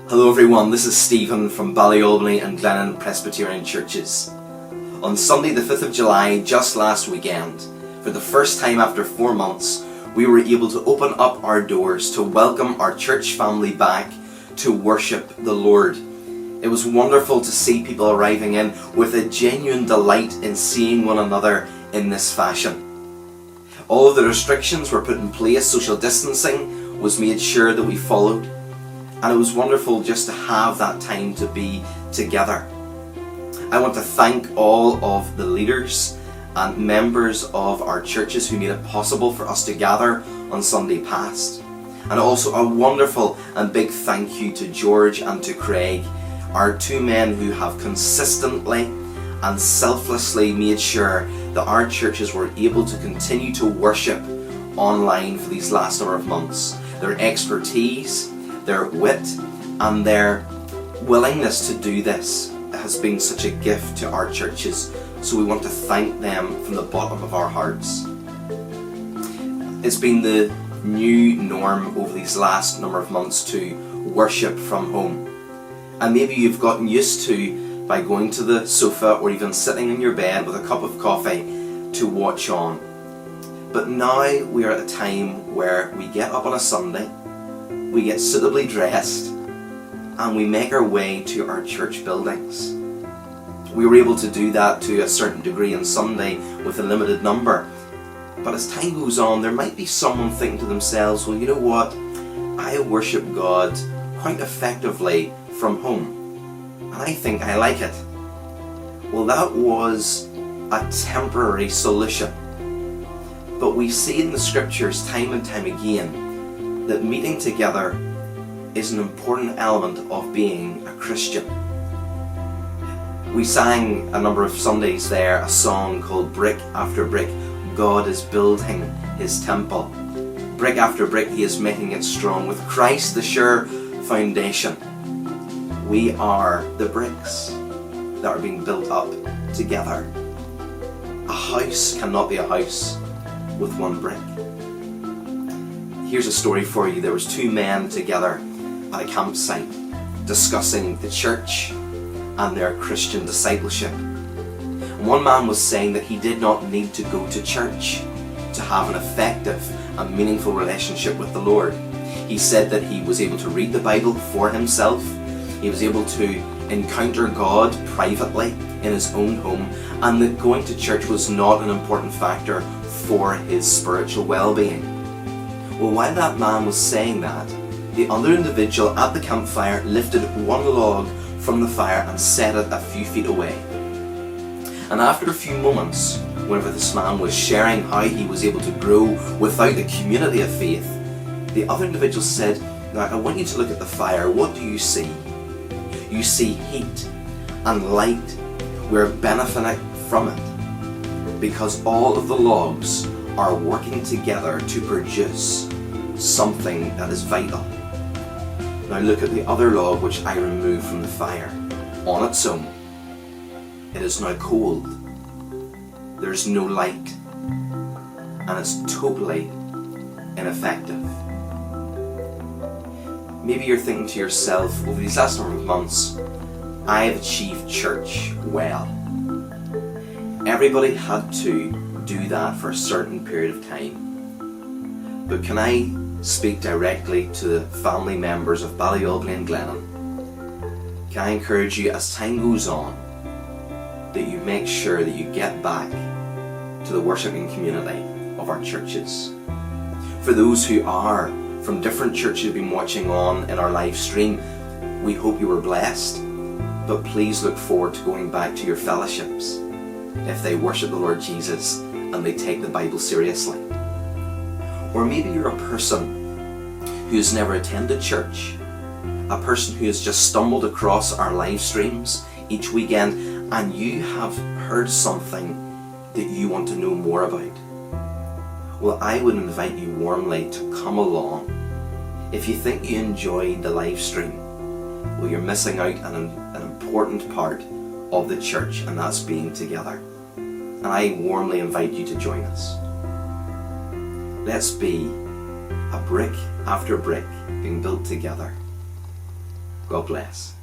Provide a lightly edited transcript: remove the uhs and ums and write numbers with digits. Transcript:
Hello everyone, this is Stephen from Ballyalbany and Glennon Presbyterian Churches. On Sunday the 5th of July, just last weekend, for the first time after 4 months, we were able to open up our doors to welcome our church family back to worship the Lord. It was wonderful to see people arriving in with a genuine delight in seeing one another in this fashion. All of the restrictions were put in place, social distancing was made sure that we followed. And it was wonderful just to have that time to be together. I want to thank all of the leaders and members of our churches who made it possible for us to gather on Sunday past. And also a wonderful and big thank you to George and to Craig, our two men who have consistently and selflessly made sure that our churches were able to continue to worship online for these last number of months. Their expertise, their wit and their willingness to do this has been such a gift to our churches, so we want to thank them from the bottom of our hearts. It's been the new norm over these last number of months to worship from home, and maybe you've gotten used to by going to the sofa or even sitting in your bed with a cup of coffee to watch on. But now we are at a time where we get up on a Sunday, we get suitably dressed, and we make our way to our church buildings. We were able to do that to a certain degree on Sunday with a limited number. But as time goes on, there might be someone thinking to themselves, well, you know what? I worship God quite effectively from home, and I think I like it. Well, that was a temporary solution. But we see in the scriptures time and time again that meeting together is an important element of being a Christian. We sang a number of Sundays there a song called Brick After Brick, God is building his temple. Brick after brick he is making it strong, with Christ the sure foundation. We are the bricks that are being built up together. A house cannot be a house with one brick. Here's a story for you. There was two men together at a campsite discussing the church and their Christian discipleship. And one man was saying that he did not need to go to church to have an effective and meaningful relationship with the Lord. He said that he was able to read the Bible for himself. He was able to encounter God privately in his own home, and that going to church was not an important factor for his spiritual well-being. Well, while that man was saying that, the other individual at the campfire lifted one log from the fire and set it a few feet away. And after a few moments, whenever this man was sharing how he was able to grow without the community of faith, the other individual said, now I want you to look at the fire. What do you see? You see heat and light. We're benefiting from it because all of the logs are working together to produce something that is vital. Now look at the other log which I removed from the fire. On its own, it is now cold. There's no light, and it's totally ineffective. Maybe you're thinking to yourself, over these last number of months, I have achieved church well. Everybody had to do that for a certain period of time. But can I speak directly to the family members of Ballyalbany and Glennon? Can I encourage you, as time goes on, that you make sure that you get back to the worshipping community of our churches? For those who are from different churches who've been watching on in our live stream, we hope you were blessed, but please look forward to going back to your fellowships if they worship the Lord Jesus and they take the Bible seriously. Or maybe you're a person who's never attended church, a person who has just stumbled across our live streams each weekend, and you have heard something that you want to know more about. Well, I would invite you warmly to come along. If you think you enjoyed the live stream, well, you're missing out on an important part of the church, and that's being together. And I warmly invite you to join us. Let's be a brick after brick being built together God bless.